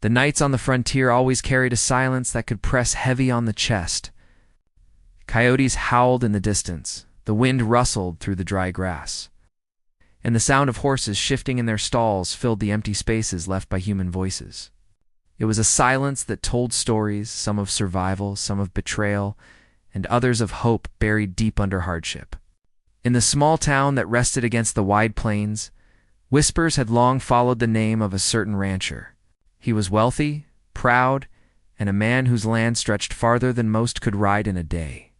The nights on the frontier always carried a silence that could press heavy on the chest. Coyotes howled in the distance, the wind rustled through the dry grass, and the sound of horses shifting in their stalls filled the empty spaces left by human voices. It was a silence that told stories, some of survival, some of betrayal, and others of hope buried deep under hardship. In the small town that rested against the wide plains, whispers had long followed the name of a certain rancher. He was wealthy, proud, and a man whose land stretched farther than most could ride in a day.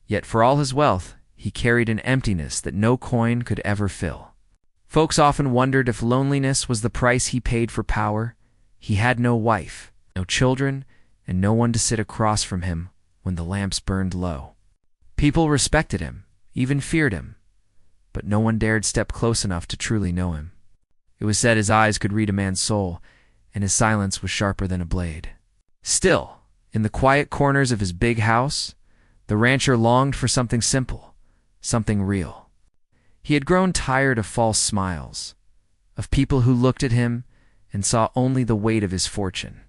Yet for all his wealth, he carried an emptiness that no coin could ever fill. Folks often wondered if loneliness was the price he paid for power. He had no wife, no children, and no one to sit across from him when the lamps burned low. People respected him, even feared him, but no one dared step close enough to truly know him. It was said his eyes could read a man's soul, and his silence was sharper than a blade. Still, in the quiet corners of his big house, the rancher longed for something simple, something real. He had grown tired of false smiles, of people who looked at him and saw only the weight of his fortune.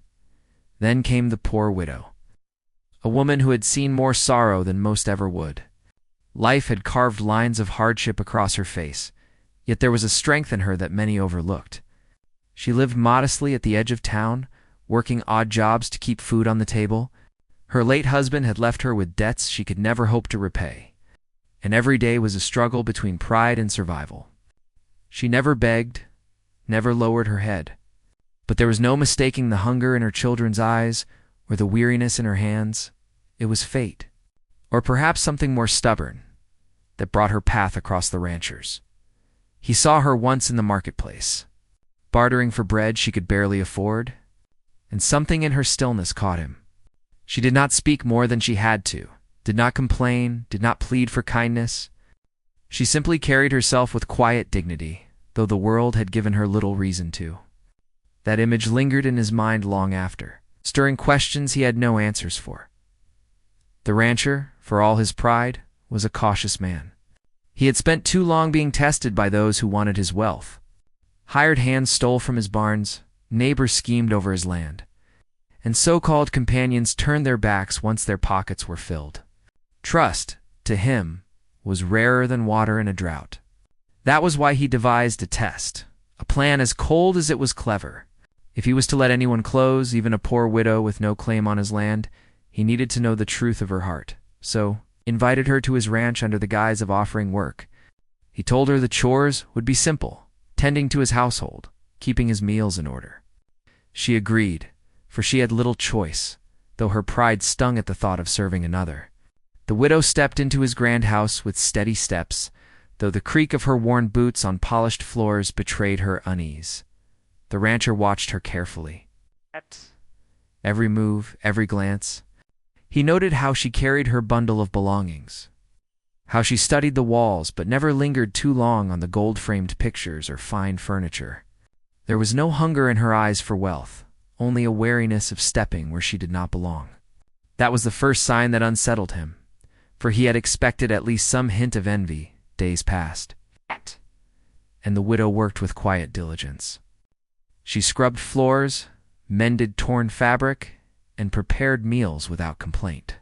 Then came the poor widow, a woman who had seen more sorrow than most ever would. Life had carved lines of hardship across her face, yet there was a strength in her that many overlooked. She lived modestly at the edge of town, working odd jobs to keep food on the table. Her late husband had left her with debts she could never hope to repay, and every day was a struggle between pride and survival. She never begged, never lowered her head, but there was no mistaking the hunger in her children's eyes or the weariness in her hands. It was fate, or perhaps something more stubborn, that brought her path across the ranchers. He saw her once in the marketplace, bartering for bread she could barely afford, and something in her stillness caught him. She did not speak more than she had to, did not complain, did not plead for kindness. She simply carried herself with quiet dignity, though the world had given her little reason to. That image lingered in his mind long after, stirring questions he had no answers for. The rancher, for all his pride, was a cautious man. He had spent too long being tested by those who wanted his wealth. Hired hands stole from his barns, neighbors schemed over his land, and so-called companions turned their backs once their pockets were filled. Trust, to him, was rarer than water in a drought. That was why he devised a test, a plan as cold as it was clever. If he was to let anyone close, even a poor widow with no claim on his land, he needed to know the truth of her heart. So, invited her to his ranch under the guise of offering work. He told her the chores would be simple, tending to his household, keeping his meals in order. She agreed, for she had little choice, though her pride stung at the thought of serving another. The widow stepped into his grand house with steady steps, though the creak of her worn boots on polished floors betrayed her unease. The rancher watched her carefully. Every move, every glance. He noted how she carried her bundle of belongings, how she studied the walls but never lingered too long on the gold-framed pictures or fine furniture. There was no hunger in her eyes for wealth, only a wariness of stepping where she did not belong. That was the first sign that unsettled him, for he had expected at least some hint of envy days past. And the widow worked with quiet diligence. She scrubbed floors, mended torn fabric, and prepared meals without complaint.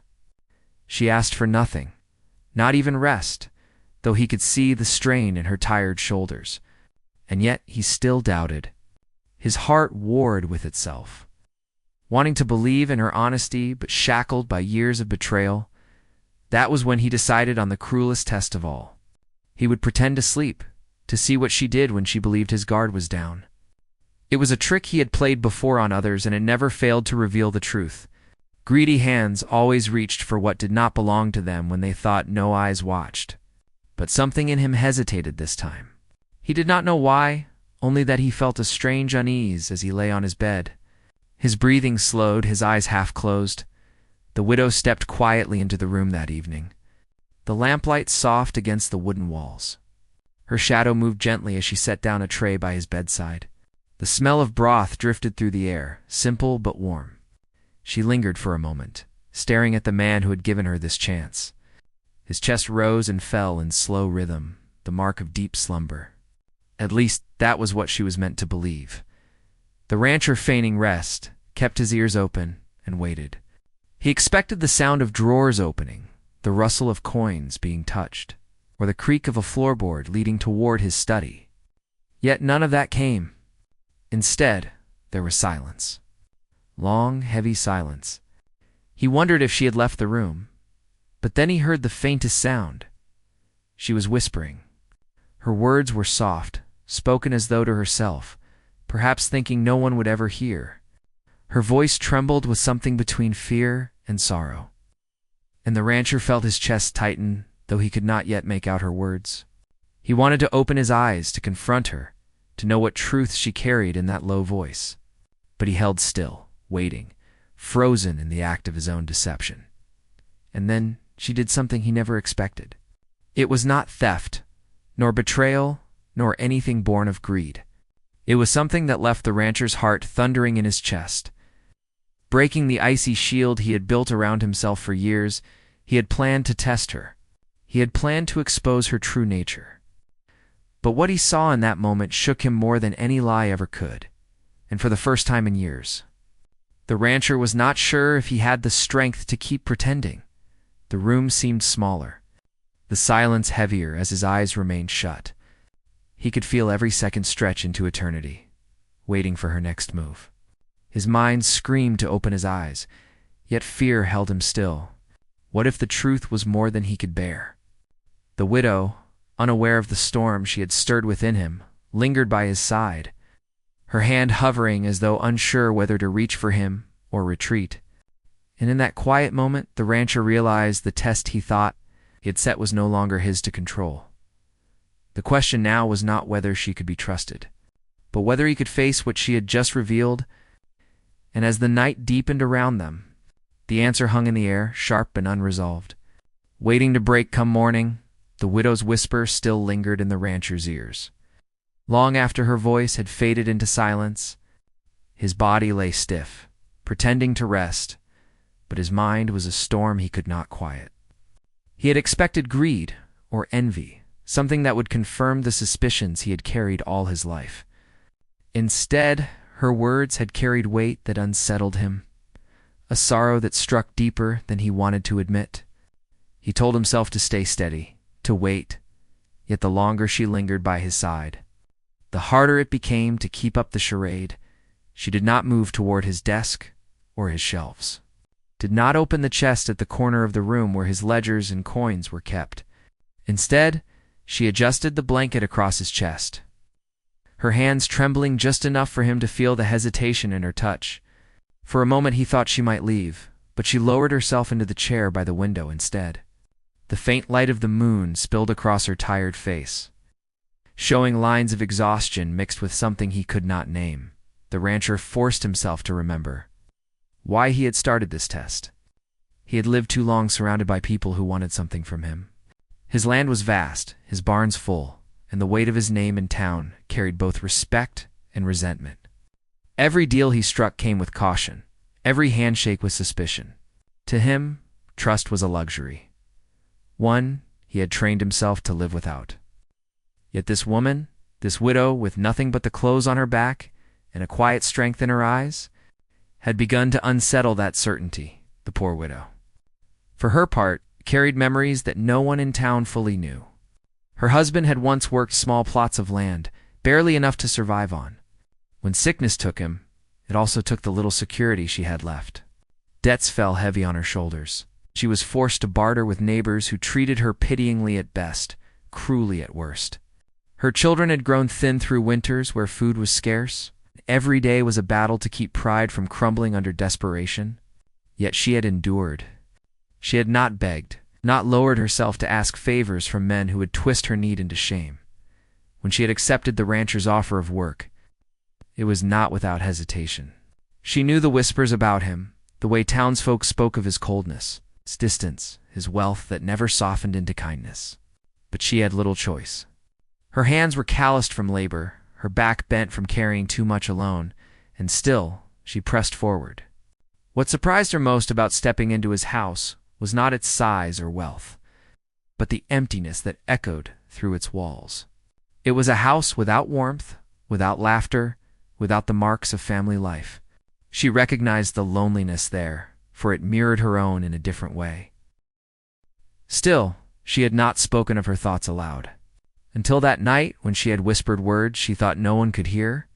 She asked for nothing, not even rest, though he could see the strain in her tired shoulders. And yet he still doubted. His heart warred with itself. Wanting to believe in her honesty but shackled by years of betrayal, that was when he decided on the cruelest test of all. He would pretend to sleep, to see what she did when she believed his guard was down. It was a trick he had played before on others, and it never failed to reveal the truth. Greedy hands always reached for what did not belong to them when they thought no eyes watched. But something in him hesitated this time. He did not know why, only that he felt a strange unease as he lay on his bed. His breathing slowed, his eyes half closed. The widow stepped quietly into the room that evening, the lamplight soft against the wooden walls. Her shadow moved gently as she set down a tray by his bedside. The smell of broth drifted through the air, simple but warm. She lingered for a moment, staring at the man who had given her this chance. His chest rose and fell in slow rhythm, the mark of deep slumber. At least that was what she was meant to believe. The rancher, feigning rest, kept his ears open and waited. He expected the sound of drawers opening, the rustle of coins being touched, or the creak of a floorboard leading toward his study. Yet none of that came. Instead, there was silence. Long, heavy silence. He wondered if she had left the room, but then he heard the faintest sound. She was whispering. Her words were soft, spoken as though to herself, perhaps thinking no one would ever hear. Her voice trembled with something between fear and sorrow. And the rancher felt his chest tighten, though he could not yet make out her words. He wanted to open his eyes to confront her, to know what truth she carried in that low voice. But he held still, waiting, frozen in the act of his own deception. And then she did something he never expected. It was not theft, nor betrayal, nor anything born of greed. It was something that left the rancher's heart thundering in his chest. Breaking the icy shield he had built around himself for years, he had planned to test her. He had planned to expose her true nature. But what he saw in that moment shook him more than any lie ever could, and for the first time in years. The rancher was not sure if he had the strength to keep pretending. The room seemed smaller, the silence heavier as his eyes remained shut. He could feel every second stretch into eternity, waiting for her next move. His mind screamed to open his eyes, yet fear held him still. What if the truth was more than he could bear? The widow, unaware of the storm she had stirred within him, lingered by his side, her hand hovering as though unsure whether to reach for him or retreat. And in that quiet moment, the rancher realized the test he thought he had set was no longer his to control. The question now was not whether she could be trusted, but whether he could face what she had just revealed. And as the night deepened around them, the answer hung in the air, sharp and unresolved. Waiting to break come morning, the widow's whisper still lingered in the rancher's ears. Long after her voice had faded into silence, his body lay stiff, pretending to rest, but his mind was a storm he could not quiet. He had expected greed or envy, something that would confirm the suspicions he had carried all his life. Instead, her words had carried weight that unsettled him, a sorrow that struck deeper than he wanted to admit. He told himself to stay steady, to wait, yet the longer she lingered by his side, the harder it became to keep up the charade. She did not move toward his desk or his shelves, did not open the chest at the corner of the room where his ledgers and coins were kept. Instead, she adjusted the blanket across his chest, her hands trembling just enough for him to feel the hesitation in her touch. For a moment he thought she might leave, but she lowered herself into the chair by the window instead. The faint light of the moon spilled across her tired face, showing lines of exhaustion mixed with something he could not name. The rancher forced himself to remember why he had started this test. He had lived too long surrounded by people who wanted something from him. His land was vast, his barns full, and the weight of his name in town carried both respect and resentment. Every deal he struck came with caution, every handshake with suspicion. To him, trust was a luxury, one he had trained himself to live without. Yet this woman, this widow with nothing but the clothes on her back and a quiet strength in her eyes, had begun to unsettle that certainty. The poor widow, for her part, carried memories that no one in town fully knew. Her husband had once worked small plots of land, barely enough to survive on. When sickness took him, it also took the little security she had left. Debts fell heavy on her shoulders. She was forced to barter with neighbors who treated her pityingly at best, cruelly at worst. Her children had grown thin through winters where food was scarce. Every day was a battle to keep pride from crumbling under desperation. Yet she had endured. She had not begged, not lowered herself to ask favors from men who would twist her need into shame. When she had accepted the rancher's offer of work, it was not without hesitation. She knew the whispers about him, the way townsfolk spoke of his coldness, his distance, his wealth that never softened into kindness. But she had little choice. Her hands were calloused from labor, her back bent from carrying too much alone, and still she pressed forward. What surprised her most about stepping into his house was not its size or wealth, but the emptiness that echoed through its walls. It was a house without warmth, without laughter, without the marks of family life. She recognized the loneliness there, for it mirrored her own in a different way. Still, she had not spoken of her thoughts aloud. Until that night when she had whispered words she thought no one could hear,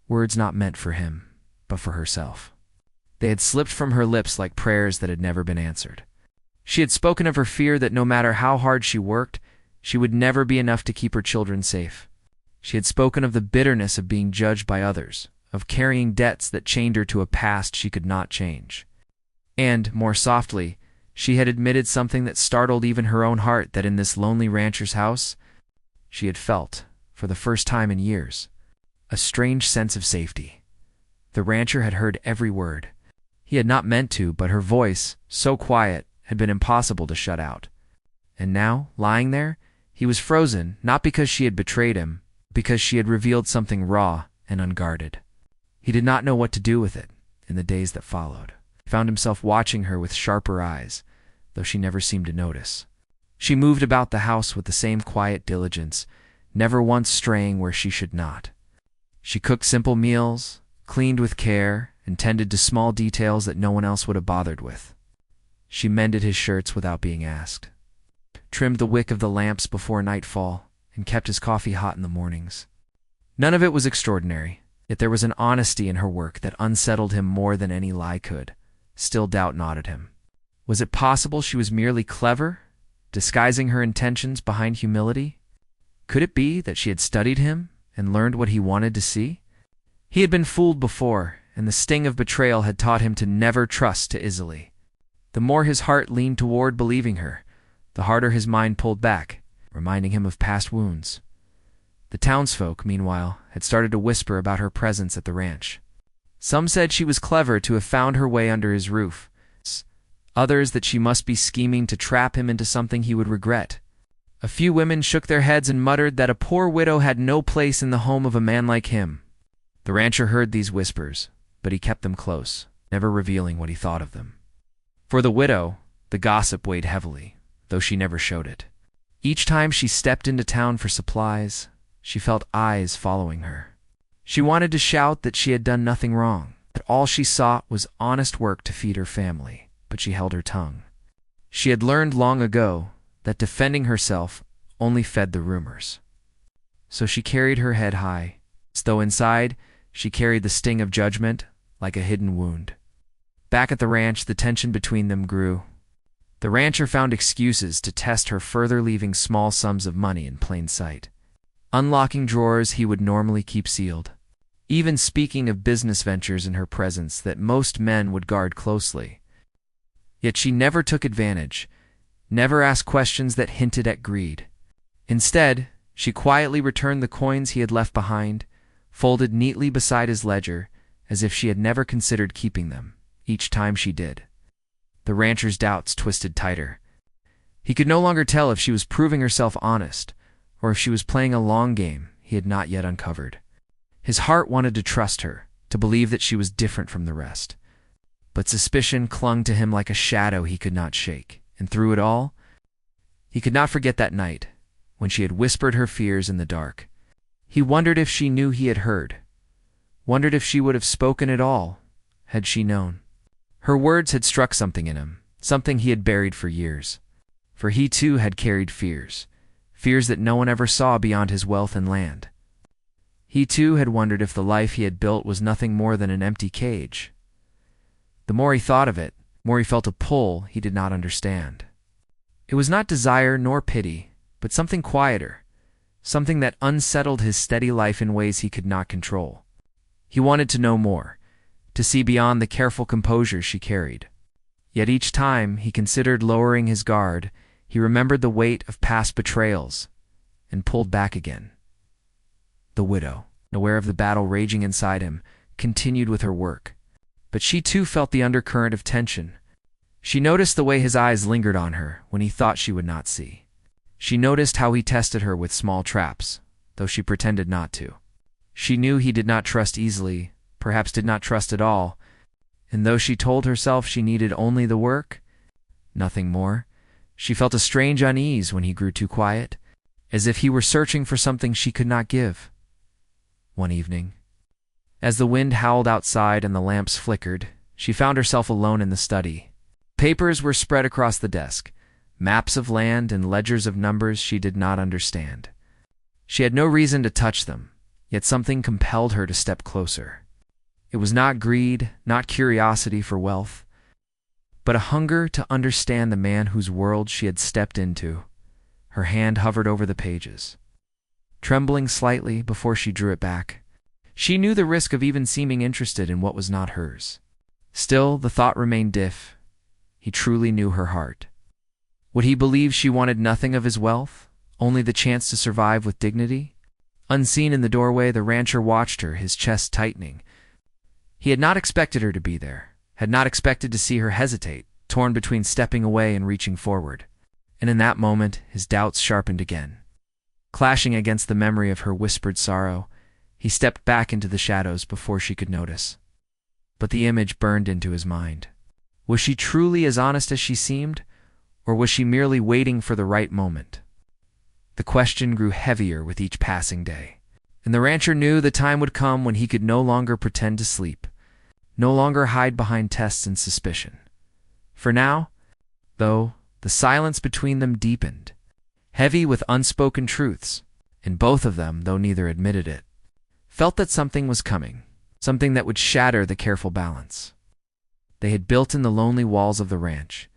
words not meant for him, but for herself. They had slipped from her lips like prayers that had never been answered. She had spoken of her fear that no matter how hard she worked, she would never be enough to keep her children safe. She had spoken of the bitterness of being judged by others, of carrying debts that chained her to a past she could not change. And, more softly, she had admitted something that startled even her own heart, that in this lonely rancher's house, she had felt, for the first time in years, a strange sense of safety. The rancher had heard every word. He had not meant to, but her voice, so quiet, had been impossible to shut out. And now, lying there, he was frozen, not because she had betrayed him, because she had revealed something raw and unguarded. He did not know what to do with it in the days that followed. He found himself watching her with sharper eyes, though she never seemed to notice. She moved about the house with the same quiet diligence, never once straying where she should not. She cooked simple meals, cleaned with care, and tended to small details that no one else would have bothered with. She mended his shirts without being asked, trimmed the wick of the lamps before nightfall, and kept his coffee hot in the mornings. None of it was extraordinary, yet there was an honesty in her work that unsettled him more than any lie could. Still doubt gnawed him. Was it possible she was merely clever, disguising her intentions behind humility? Could it be that she had studied him and learned what he wanted to see? He had been fooled before, and the sting of betrayal had taught him to never trust too easily. The more his heart leaned toward believing her, the harder his mind pulled back, reminding him of past wounds. The townsfolk, meanwhile, had started to whisper about her presence at the ranch. Some said she was clever to have found her way under his roof, others that she must be scheming to trap him into something he would regret. A few women shook their heads and muttered that a poor widow had no place in the home of a man like him. The rancher heard these whispers, but he kept them close, never revealing what he thought of them. For the widow, the gossip weighed heavily, though she never showed it. Each time she stepped into town for supplies, she felt eyes following her. She wanted to shout that she had done nothing wrong, that all she sought was honest work to feed her family, but she held her tongue. She had learned long ago that defending herself only fed the rumors. So she carried her head high, as though inside she carried the sting of judgment like a hidden wound. Back at the ranch, the tension between them grew. The rancher found excuses to test her further, leaving small sums of money in plain sight, unlocking drawers he would normally keep sealed, even speaking of business ventures in her presence that most men would guard closely. Yet she never took advantage, never asked questions that hinted at greed. Instead, she quietly returned the coins he had left behind, folded neatly beside his ledger, as if she had never considered keeping them. Each time she did, the rancher's doubts twisted tighter. He could no longer tell if she was proving herself honest, or if she was playing a long game he had not yet uncovered. His heart wanted to trust her, to believe that she was different from the rest. But suspicion clung to him like a shadow he could not shake, and through it all, he could not forget that night, when she had whispered her fears in the dark. He wondered if she knew he had heard, wondered if she would have spoken at all, had she known. Her words had struck something in him, something he had buried for years. For he too had carried fears, fears that no one ever saw beyond his wealth and land. He too had wondered if the life he had built was nothing more than an empty cage. The more he thought of it, the more he felt a pull he did not understand. It was not desire nor pity, but something quieter, something that unsettled his steady life in ways he could not control. He wanted to know more, to see beyond the careful composure she carried. Yet each time he considered lowering his guard, he remembered the weight of past betrayals and pulled back again. The widow, aware of the battle raging inside him, continued with her work. But she too felt the undercurrent of tension. She noticed the way his eyes lingered on her when he thought she would not see. She noticed how he tested her with small traps, though she pretended not to. She knew he did not trust easily, perhaps did not trust at all, and though she told herself she needed only the work, nothing more, she felt a strange unease when he grew too quiet, as if he were searching for something she could not give. One evening, As the wind howled outside and the lamps flickered, she found herself alone in the study. Papers were spread across the desk, maps of land and ledgers of numbers she did not understand. She had no reason to touch them, yet something compelled her to step closer. It was not greed, not curiosity for wealth, but a hunger to understand the man whose world she had stepped into. Her hand hovered over the pages, trembling slightly before she drew it back. She knew the risk of even seeming interested in what was not hers. Still, the thought remained he truly knew her heart. Would he believe she wanted nothing of his wealth, only the chance to survive with dignity? Unseen in the doorway, the rancher watched her, his chest tightening. He had not expected her to be there, had not expected to see her hesitate, torn between stepping away and reaching forward. And in that moment, his doubts sharpened again. Clashing against the memory of her whispered sorrow, he stepped back into the shadows before she could notice. But the image burned into his mind. Was she truly as honest as she seemed, or was she merely waiting for the right moment? The question grew heavier with each passing day, and the rancher knew the time would come when he could no longer pretend to sleep, no longer hide behind tests and suspicion. For now, though, the silence between them deepened, heavy with unspoken truths, and both of them, though neither admitted it, felt that something was coming, something that would shatter the careful balance they had built in the lonely walls of the ranch.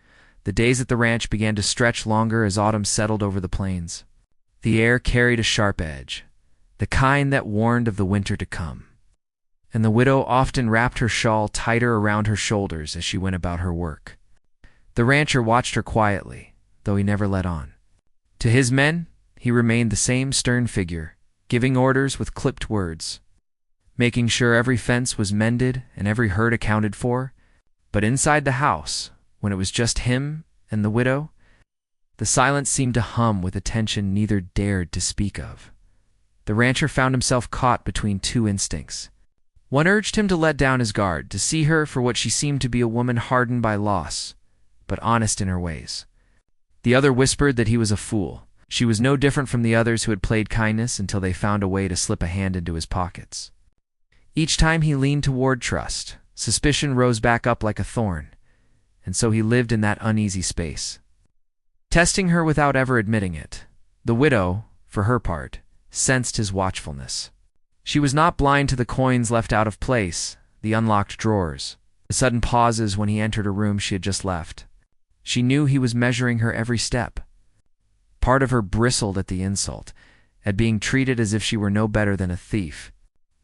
The days at the ranch began to stretch longer as autumn settled over the plains. The air carried a sharp edge, the kind that warned of the winter to come, and the widow often wrapped her shawl tighter around her shoulders as she went about her work. The rancher watched her quietly, though he never let on. To his men, he remained the same stern figure, giving orders with clipped words, making sure every fence was mended and every herd accounted for. But inside the house, when it was just him and the widow, the silence seemed to hum with a tension neither dared to speak of. The rancher found himself caught between two instincts. One urged him to let down his guard, to see her for what she seemed to be, a woman hardened by loss, but honest in her ways. The other whispered that he was a fool. She was no different from the others who had played kindness until they found a way to slip a hand into his pockets. Each time he leaned toward trust, suspicion rose back up like a thorn, and so he lived in that uneasy space, testing her without ever admitting it. The widow, for her part, sensed his watchfulness. She was not blind to the coins left out of place, the unlocked drawers, the sudden pauses when he entered a room she had just left. She knew he was measuring her every step. Part of her bristled at the insult, at being treated as if she were no better than a thief,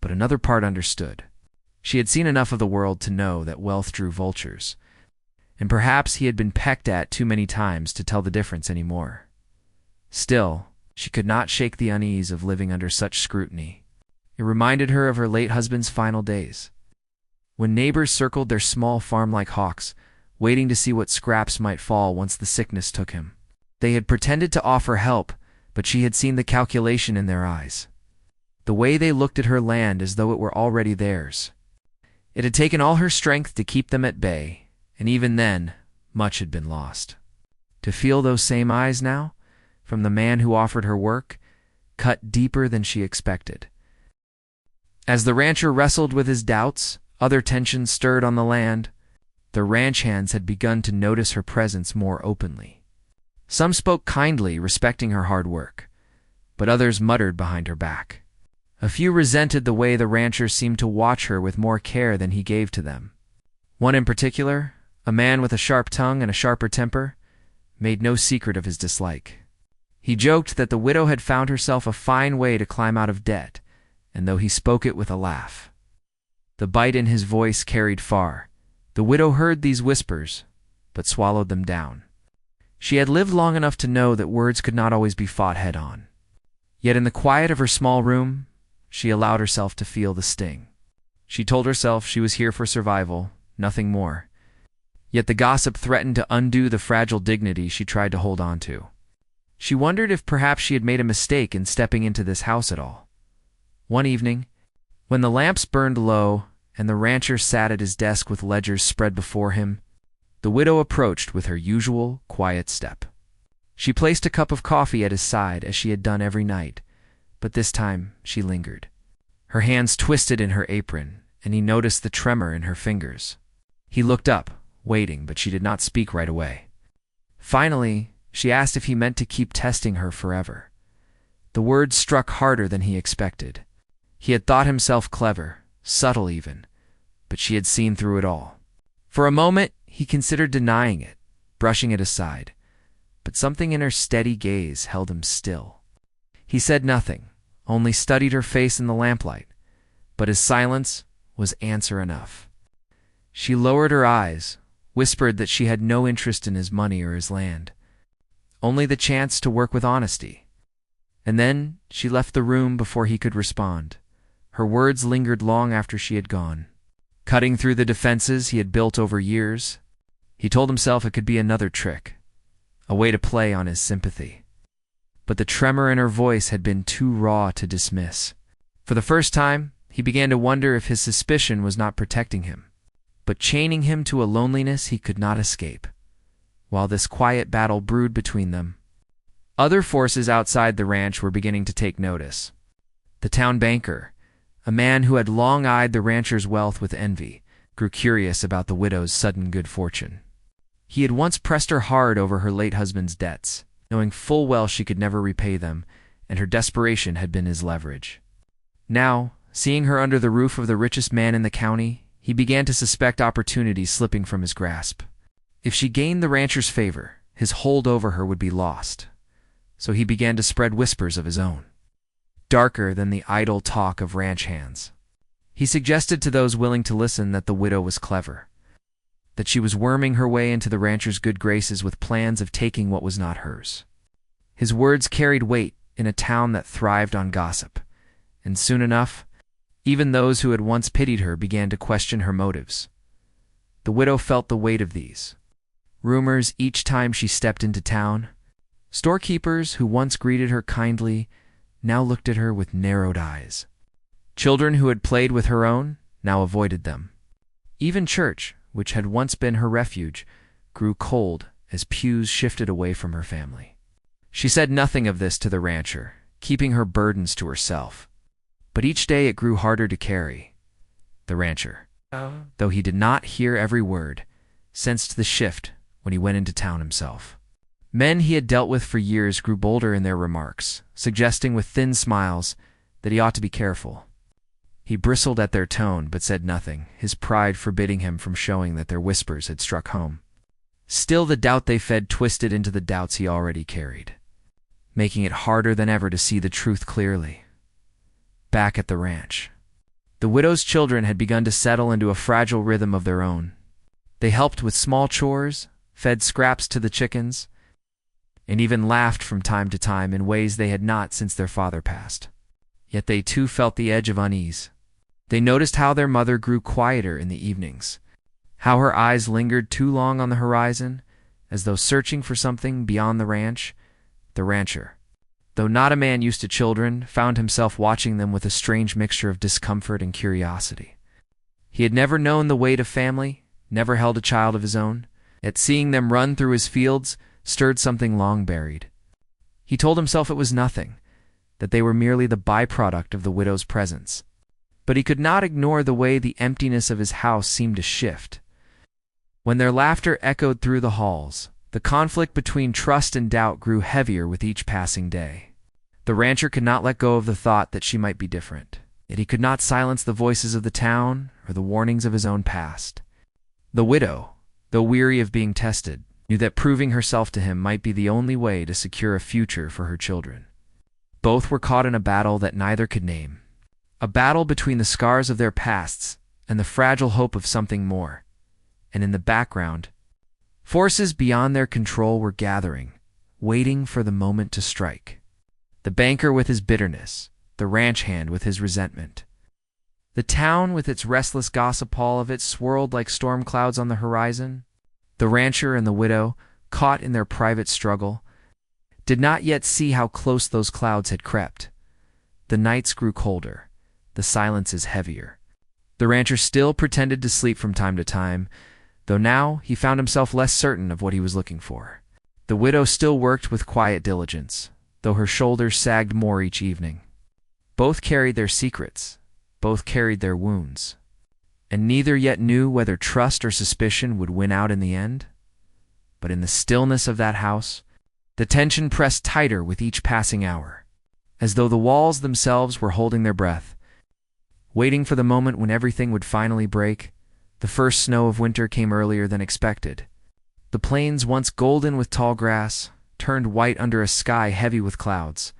but another part understood. She had seen enough of the world to know that wealth drew vultures, and perhaps he had been pecked at too many times to tell the difference anymore. Still, she could not shake the unease of living under such scrutiny. It reminded her of her late husband's final days, when neighbors circled their small farm like hawks, waiting to see what scraps might fall once the sickness took him. They had pretended to offer help, but she had seen the calculation in their eyes, the way they looked at her land as though it were already theirs. It had taken all her strength to keep them at bay, and even then, much had been lost. To feel those same eyes now, from the man who offered her work, cut deeper than she expected. As the rancher wrestled with his doubts, other tensions stirred on the land. The ranch hands had begun to notice her presence more openly. Some spoke kindly, respecting her hard work, but others muttered behind her back. A few resented the way the rancher seemed to watch her with more care than he gave to them. One in particular, a man with a sharp tongue and a sharper temper, made no secret of his dislike. He joked that the widow had found herself a fine way to climb out of debt, and though he spoke it with a laugh, the bite in his voice carried far. The widow heard these whispers, but swallowed them down. She had lived long enough to know that words could not always be fought head-on. Yet in the quiet of her small room, she allowed herself to feel the sting. She told herself she was here for survival, nothing more. Yet the gossip threatened to undo the fragile dignity she tried to hold on to. She wondered if perhaps she had made a mistake in stepping into this house at all. One evening, when the lamps burned low and the rancher sat at his desk with ledgers spread before him, the widow approached with her usual quiet step. She placed a cup of coffee at his side as she had done every night, but this time she lingered. Her hands twisted in her apron, and he noticed the tremor in her fingers. He looked up, waiting, but she did not speak right away. Finally, she asked if he meant to keep testing her forever. The words struck harder than he expected. He had thought himself clever, subtle even, but she had seen through it all. For a moment, he considered denying it, brushing it aside, but something in her steady gaze held him still. He said nothing, only studied her face in the lamplight, but his silence was answer enough. She lowered her eyes, whispered that she had no interest in his money or his land, only the chance to work with honesty. And then she left the room before he could respond. Her words lingered long after she had gone. Cutting through the defenses he had built over years, he told himself it could be another trick, a way to play on his sympathy. But the tremor in her voice had been too raw to dismiss. For the first time, he began to wonder if his suspicion was not protecting him, but chaining him to a loneliness he could not escape. While this quiet battle brewed between them, other forces outside the ranch were beginning to take notice. The town banker, a man who had long eyed the rancher's wealth with envy, grew curious about the widow's sudden good fortune. He had once pressed her hard over her late husband's debts, knowing full well she could never repay them, and her desperation had been his leverage. Now, seeing her under the roof of the richest man in the county, he began to suspect opportunities slipping from his grasp. If she gained the rancher's favor, his hold over her would be lost. So he began to spread whispers of his own, darker than the idle talk of ranch hands. He suggested to those willing to listen that the widow was clever, that she was worming her way into the rancher's good graces with plans of taking what was not hers. His words carried weight in a town that thrived on gossip, and soon enough, even those who had once pitied her began to question her motives. The widow felt the weight of these rumors each time she stepped into town. Storekeepers who once greeted her kindly now looked at her with narrowed eyes. Children who had played with her own now avoided them. Even church, which had once been her refuge, grew cold as pews shifted away from her family. She said nothing of this to the rancher, keeping her burdens to herself. But each day it grew harder to carry. The rancher, though he did not hear every word, sensed the shift when he went into town himself. Men he had dealt with for years grew bolder in their remarks, suggesting with thin smiles that he ought to be careful. He bristled at their tone but said nothing, his pride forbidding him from showing that their whispers had struck home. Still the doubt they fed twisted into the doubts he already carried, making it harder than ever to see the truth clearly. Back at the ranch, the widow's children had begun to settle into a fragile rhythm of their own. They helped with small chores, fed scraps to the chickens, and even laughed from time to time in ways they had not since their father passed. Yet they too felt the edge of unease. They noticed how their mother grew quieter in the evenings, how her eyes lingered too long on the horizon, as though searching for something beyond the ranch. The rancher, though not a man used to children, found himself watching them with a strange mixture of discomfort and curiosity. He had never known the weight of family, never held a child of his own, yet seeing them run through his fields stirred something long buried. He told himself it was nothing, that they were merely the byproduct of the widow's presence. But he could not ignore the way the emptiness of his house seemed to shift. When their laughter echoed through the halls, the conflict between trust and doubt grew heavier with each passing day. The rancher could not let go of the thought that she might be different, yet he could not silence the voices of the town or the warnings of his own past. The widow, though weary of being tested, knew that proving herself to him might be the only way to secure a future for her children. Both were caught in a battle that neither could name, a battle between the scars of their pasts and the fragile hope of something more. And in the background, forces beyond their control were gathering, waiting for the moment to strike. The banker with his bitterness, the ranch hand with his resentment. The town with its restless gossip, all of it swirled like storm clouds on the horizon. The rancher and the widow, caught in their private struggle, did not yet see how close those clouds had crept. The nights grew colder, the silences heavier. The rancher still pretended to sleep from time to time, though now he found himself less certain of what he was looking for. The widow still worked with quiet diligence, though her shoulders sagged more each evening. Both carried their secrets, Both carried their wounds, and neither yet knew whether trust or suspicion would win out in the end. But in the stillness of that house, the tension pressed tighter with each passing hour, as though the walls themselves were holding their breath, waiting for the moment when everything would finally break. The first snow of winter came earlier than expected. The plains, once golden with tall grass, turned white under a sky heavy with clouds.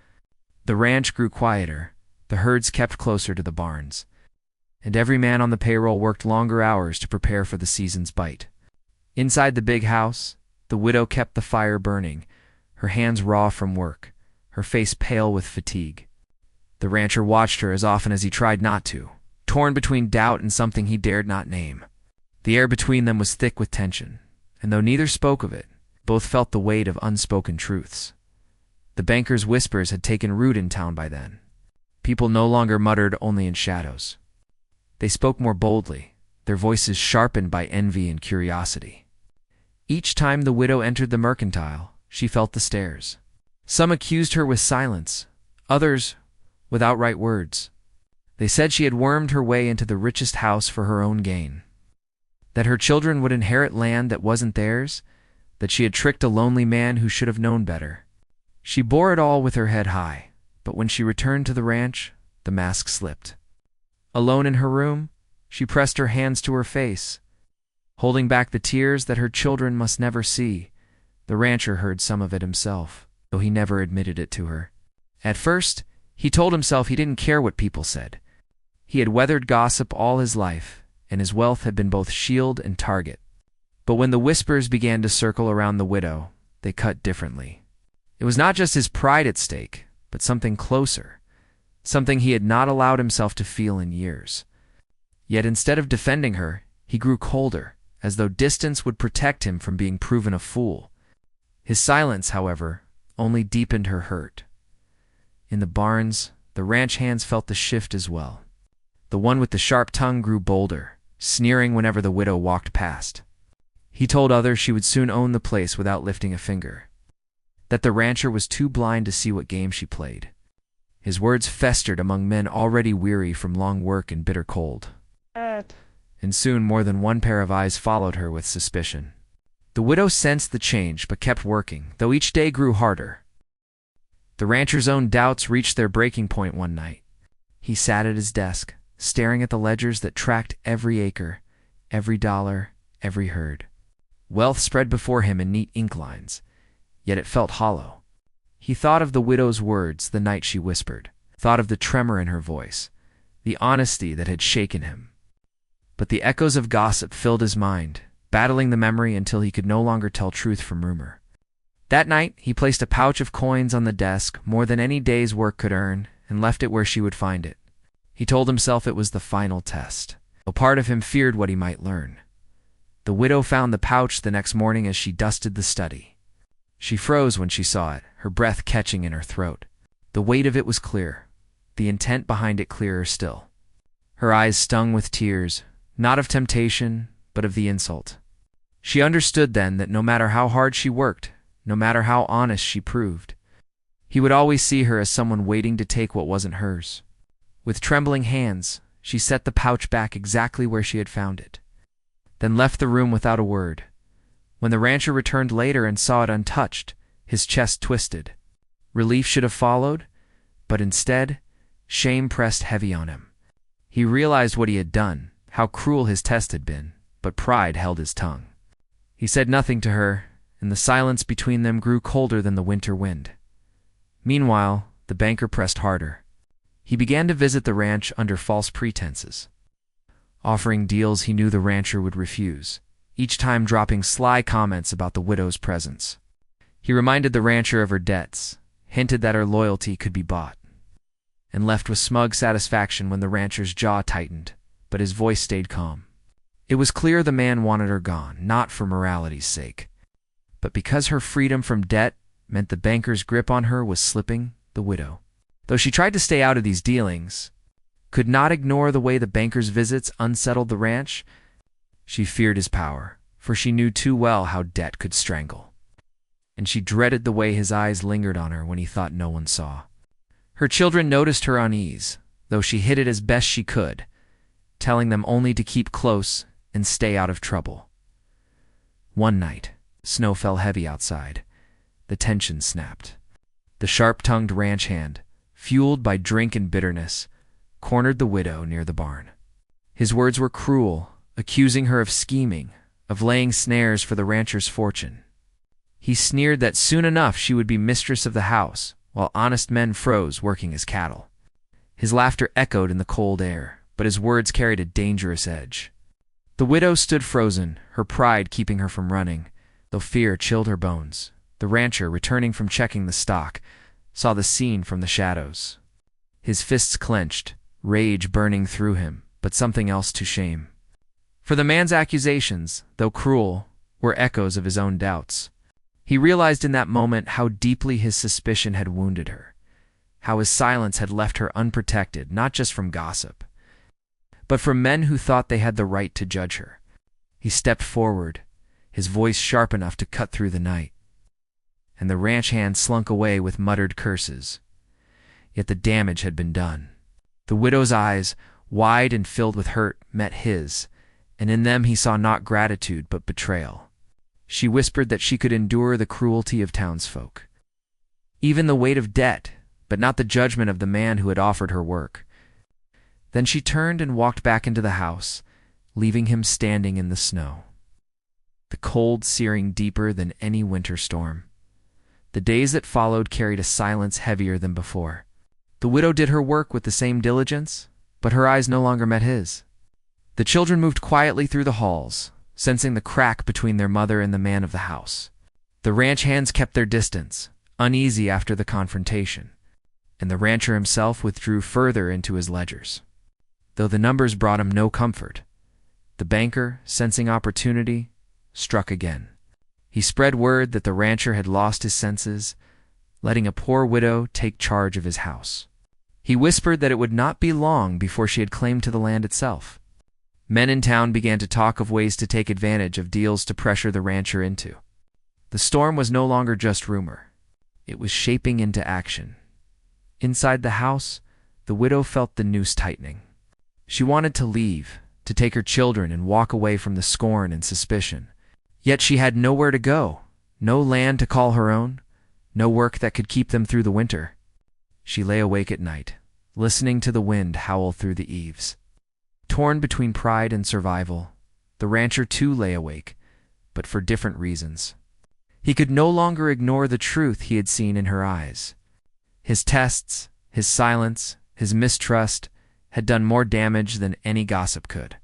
The ranch grew quieter, the herds kept closer to the barns, and every man on the payroll worked longer hours to prepare for the season's bite. Inside the big house, the widow kept the fire burning, her hands raw from work, her face pale with fatigue. The rancher watched her as often as he tried not to, torn between doubt and something he dared not name. The air between them was thick with tension, and though neither spoke of it, both felt the weight of unspoken truths. The banker's whispers had taken root in town by then. People no longer muttered only in shadows. They spoke more boldly, their voices sharpened by envy and curiosity. Each time the widow entered the mercantile, she felt the stares. Some accused her with silence, others with outright words. They said she had wormed her way into the richest house for her own gain, that her children would inherit land that wasn't theirs, that she had tricked a lonely man who should have known better. She bore it all with her head high, but when she returned to the ranch, the mask slipped. Alone in her room, she pressed her hands to her face, holding back the tears that her children must never see. The rancher heard some of it himself, though he never admitted it to her. At first, he told himself he didn't care what people said. He had weathered gossip all his life, and his wealth had been both shield and target. But when the whispers began to circle around the widow, they cut differently. It was not just his pride at stake, but something closer, something he had not allowed himself to feel in years. Yet instead of defending her, he grew colder, as though distance would protect him from being proven a fool. His silence, however, only deepened her hurt. In the barns, the ranch hands felt the shift as well. The one with the sharp tongue grew bolder, sneering whenever the widow walked past. He told others she would soon own the place without lifting a finger, that the rancher was too blind to see what game she played. His words festered among men already weary from long work and bitter cold. And soon more than one pair of eyes followed her with suspicion. The widow sensed the change but kept working, though each day grew harder. The rancher's own doubts reached their breaking point one night. He sat at his desk, staring at the ledgers that tracked every acre, every dollar, every herd. Wealth spread before him in neat ink lines, yet it felt hollow. He thought of the widow's words the night she whispered, thought of the tremor in her voice, the honesty that had shaken him. But the echoes of gossip filled his mind, battling the memory until he could no longer tell truth from rumor. That night, he placed a pouch of coins on the desk, more than any day's work could earn, and left it where she would find it. He told himself it was the final test. A part of him feared what he might learn. The widow found the pouch the next morning as she dusted the study. She froze when she saw it, her breath catching in her throat. The weight of it was clear, the intent behind it clearer still. Her eyes stung with tears, not of temptation, but of the insult. She understood then that no matter how hard she worked, no matter how honest she proved, he would always see her as someone waiting to take what wasn't hers. With trembling hands, she set the pouch back exactly where she had found it, then left the room without a word. When the rancher returned later and saw it untouched, his chest twisted. Relief should have followed, but instead, shame pressed heavy on him. He realized what he had done, how cruel his test had been, but pride held his tongue. He said nothing to her, and the silence between them grew colder than the winter wind. Meanwhile, the banker pressed harder. He began to visit the ranch under false pretenses, offering deals he knew the rancher would refuse, each time dropping sly comments about the widow's presence. He reminded the rancher of her debts, hinted that her loyalty could be bought, and left with smug satisfaction when the rancher's jaw tightened, but his voice stayed calm. It was clear the man wanted her gone, not for morality's sake, but because her freedom from debt meant the banker's grip on her was slipping. The widow, though she tried to stay out of these dealings, could not ignore the way the banker's visits unsettled the ranch. She feared his power, for she knew too well how debt could strangle, and she dreaded the way his eyes lingered on her when he thought no one saw. Her children noticed her unease. though she hid it as best she could, telling them only to keep close and stay out of trouble. One night, snow fell heavy outside. The tension snapped. The sharp-tongued ranch hand, fueled by drink and bitterness, cornered the widow near the barn. His words were cruel, accusing her of scheming, of laying snares for the rancher's fortune. He sneered that soon enough she would be mistress of the house, while honest men froze working as cattle. His laughter echoed in the cold air, but his words carried a dangerous edge. The widow stood frozen, her pride keeping her from running, though fear chilled her bones. The rancher, returning from checking the stock, saw the scene from the shadows. His fists clenched, rage burning through him, but something else to shame. For the man's accusations, though cruel, were echoes of his own doubts. He realized in that moment how deeply his suspicion had wounded her, how his silence had left her unprotected not just from gossip, but from men who thought they had the right to judge her. He stepped forward, his voice sharp enough to cut through the night, and the ranch hand slunk away with muttered curses. Yet the damage had been done. The widow's eyes, wide and filled with hurt, met his, and in them he saw not gratitude but betrayal. She whispered that she could endure the cruelty of townsfolk, even the weight of debt, but not the judgment of the man who had offered her work. Then she turned and walked back into the house, leaving him standing in the snow. The cold searing deeper than any winter storm. The days that followed carried a silence heavier than before. The widow did her work with the same diligence, but her eyes no longer met his. The children moved quietly through the halls, sensing the crack between their mother and the man of the house. The ranch hands kept their distance, uneasy after the confrontation, and the rancher himself withdrew further into his ledgers. Though the numbers brought him no comfort, the banker, sensing opportunity, struck again. He spread word that the rancher had lost his senses, letting a poor widow take charge of his house. He whispered that it would not be long before she had claim to the land itself. Men in town began to talk of ways to take advantage of deals to pressure the rancher into. The storm was no longer just rumor. It was shaping into action. Inside the house, the widow felt the noose tightening. She wanted to leave, to take her children and walk away from the scorn and suspicion. Yet she had nowhere to go, no land to call her own, no work that could keep them through the winter. She lay awake at night, listening to the wind howl through the eaves. Torn between pride and survival, the rancher too lay awake, but for different reasons. He could no longer ignore the truth he had seen in her eyes. His tests, his silence, his mistrust had done more damage than any gossip could.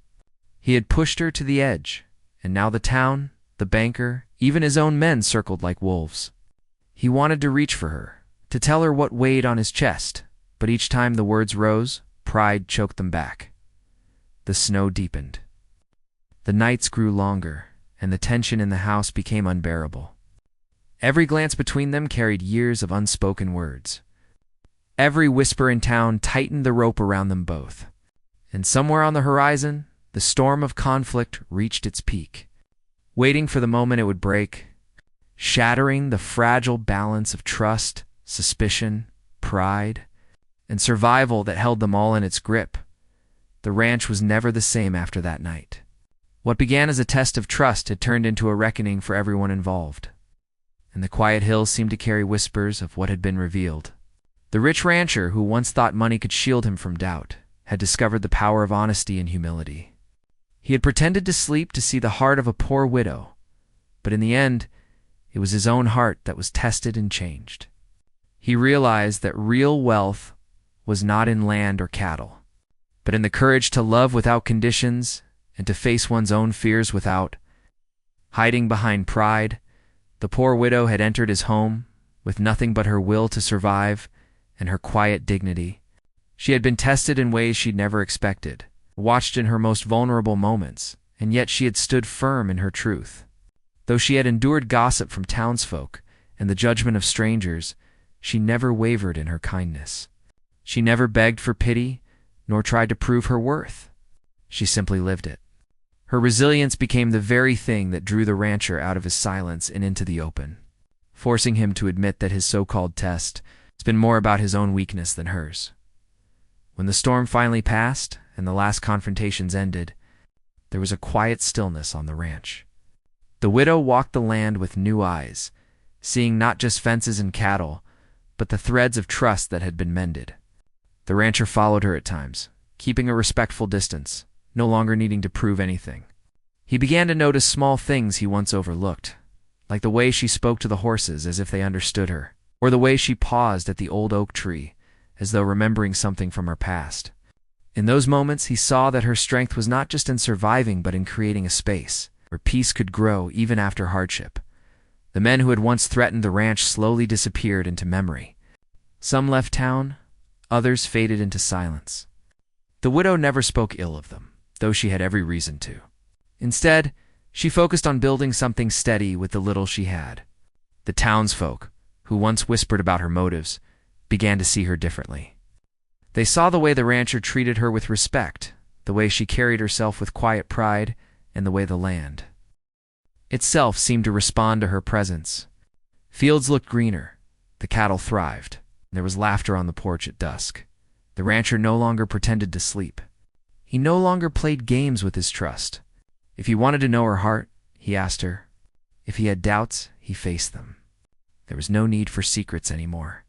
He had pushed her to the edge, and now the town, the banker, even his own men circled like wolves. He wanted to reach for her, to tell her what weighed on his chest, but each time the words rose, pride choked them back. The snow deepened. The nights grew longer, and the tension in the house became unbearable. Every glance between them carried years of unspoken words. Every whisper in town tightened the rope around them both. And somewhere on the horizon, the storm of conflict reached its peak, waiting for the moment it would break, shattering the fragile balance of trust, suspicion, pride, and survival that held them all in its grip. The ranch was never the same after that night. What began as a test of trust had turned into a reckoning for everyone involved, and the quiet hills seemed to carry whispers of what had been revealed. The rich rancher, who once thought money could shield him from doubt, had discovered the power of honesty and humility. He had pretended to sleep to see the heart of a poor widow, but in the end, it was his own heart that was tested and changed. He realized that real wealth was not in land or cattle, but in the courage to love without conditions and to face one's own fears without hiding behind pride. The poor widow had entered his home with nothing but her will to survive and her quiet dignity. She had been tested in ways she'd never expected, watched in her most vulnerable moments, and yet she had stood firm in her truth. Though she had endured gossip from townsfolk and the judgment of strangers, she never wavered in her kindness. She never begged for pity, nor tried to prove her worth. She simply lived it. Her resilience became the very thing that drew the rancher out of his silence and into the open, forcing him to admit that his so-called test has been more about his own weakness than hers. When the storm finally passed and the last confrontations ended, there was a quiet stillness on the ranch. The widow walked the land with new eyes, seeing not just fences and cattle, but the threads of trust that had been mended. The rancher followed her at times, keeping a respectful distance, no longer needing to prove anything. He began to notice small things he once overlooked, like the way she spoke to the horses as if they understood her, or the way she paused at the old oak tree, as though remembering something from her past. In those moments, he saw that her strength was not just in surviving but in creating a space where peace could grow even after hardship. The men who had once threatened the ranch slowly disappeared into memory. Some left town, others faded into silence. The widow never spoke ill of them, though she had every reason to. Instead, she focused on building something steady with the little she had. The townsfolk, who once whispered about her motives, began to see her differently. They saw the way the rancher treated her with respect, the way she carried herself with quiet pride, and the way the land itself seemed to respond to her presence. Fields looked greener, the cattle thrived, and there was laughter on the porch at dusk. The rancher no longer pretended to sleep. He no longer played games with his trust. If he wanted to know her heart, he asked her. If he had doubts, he faced them. There was no need for secrets anymore.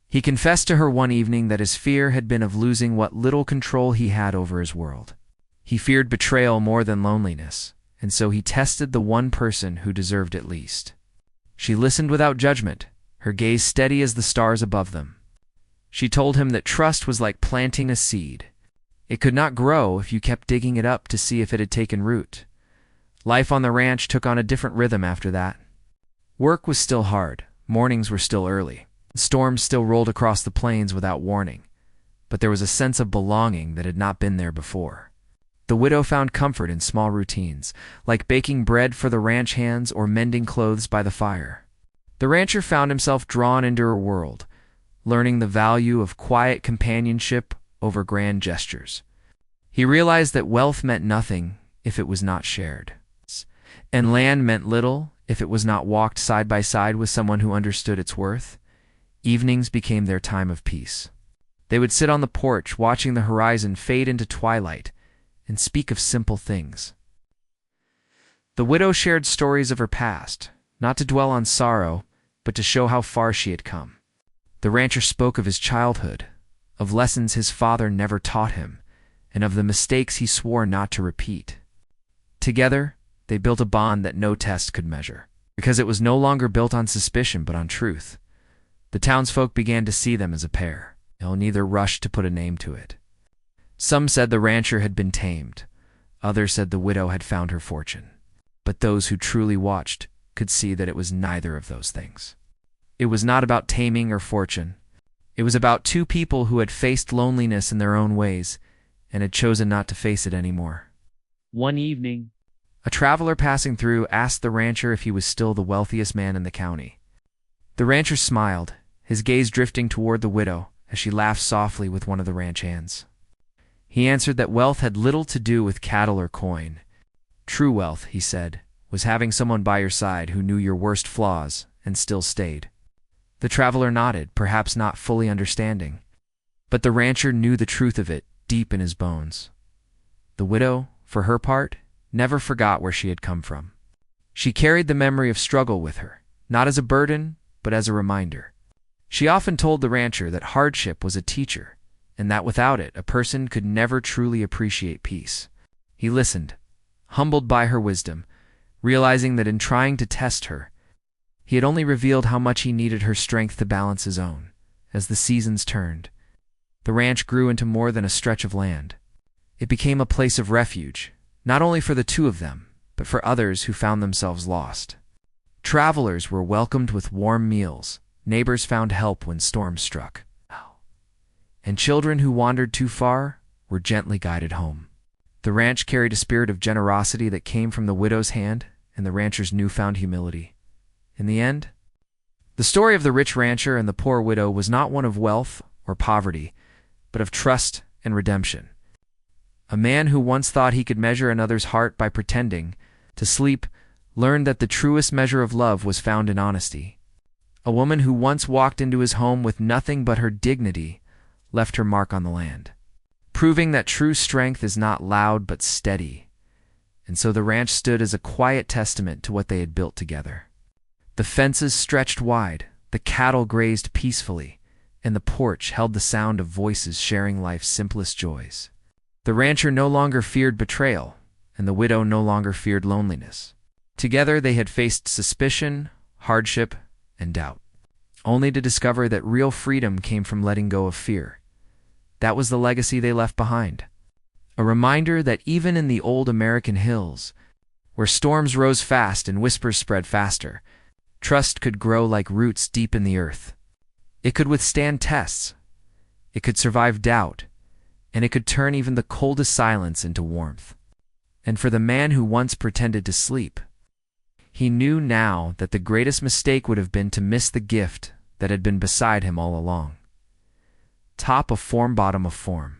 He confessed to her one evening that his fear had been of losing what little control he had over his world. He feared betrayal more than loneliness, and so he tested the one person who deserved it least. She listened without judgment, her gaze steady as the stars above them. She told him that trust was like planting a seed. It could not grow if you kept digging it up to see if it had taken root. Life on the ranch took on a different rhythm after that. Work was still hard, mornings were still early. Storms still rolled across the plains without warning, but there was a sense of belonging that had not been there before. The widow found comfort in small routines, like baking bread for the ranch hands or mending clothes by the fire. The rancher found himself drawn into her world, learning the value of quiet companionship over grand gestures. He realized that wealth meant nothing if it was not shared, and land meant little if it was not walked side by side with someone who understood its worth. Evenings became their time of peace. They would sit on the porch watching the horizon fade into twilight and speak of simple things. The widow shared stories of her past, not to dwell on sorrow, but to show how far she had come. The rancher spoke of his childhood, of lessons his father never taught him, and of the mistakes he swore not to repeat. Together, they built a bond that no test could measure, because it was no longer built on suspicion but on truth. The townsfolk began to see them as a pair, though neither rushed to put a name to it. Some said the rancher had been tamed, others said the widow had found her fortune. But those who truly watched could see that it was neither of those things. It was not about taming or fortune. It was about two people who had faced loneliness in their own ways and had chosen not to face it anymore. One evening, a traveler passing through asked the rancher if he was still the wealthiest man in the county. The rancher smiled, his gaze drifting toward the widow as she laughed softly with one of the ranch hands. He answered that wealth had little to do with cattle or coin. True wealth, he said, was having someone by your side who knew your worst flaws and still stayed. The traveler nodded, perhaps not fully understanding, but the rancher knew the truth of it deep in his bones. The widow, for her part, never forgot where she had come from. She carried the memory of struggle with her, not as a burden, but as a reminder. She often told the rancher that hardship was a teacher, and that without it, a person could never truly appreciate peace. He listened, humbled by her wisdom, realizing that in trying to test her, he had only revealed how much he needed her strength to balance his own. As the seasons turned, the ranch grew into more than a stretch of land. It became a place of refuge, not only for the two of them, but for others who found themselves lost. Travelers were welcomed with warm meals, neighbors found help when storms struck, and children who wandered too far were gently guided home. The ranch carried a spirit of generosity that came from the widow's hand and the rancher's newfound humility. In the end, the story of the rich rancher and the poor widow was not one of wealth or poverty, but of trust and redemption. A man who once thought he could measure another's heart by pretending to sleep learned that the truest measure of love was found in honesty. A woman who once walked into his home with nothing but her dignity left her mark on the land. proving that true strength is not loud but steady. And so the ranch stood as a quiet testament to what they had built together. The fences stretched wide, the cattle grazed peacefully, and the porch held the sound of voices sharing life's simplest joys. The rancher no longer feared betrayal, and the widow no longer feared loneliness. Together they had faced suspicion, hardship, and doubt, only to discover that real freedom came from letting go of fear. That was the legacy they left behind. A reminder that even in the old American hills, where storms rose fast and whispers spread faster, trust could grow like roots deep in the earth. It could withstand tests, it could survive doubt, and it could turn even the coldest silence into warmth. And for the man who once pretended to sleep, he knew now that the greatest mistake would have been to miss the gift that had been beside him all along. Top of form, bottom of form.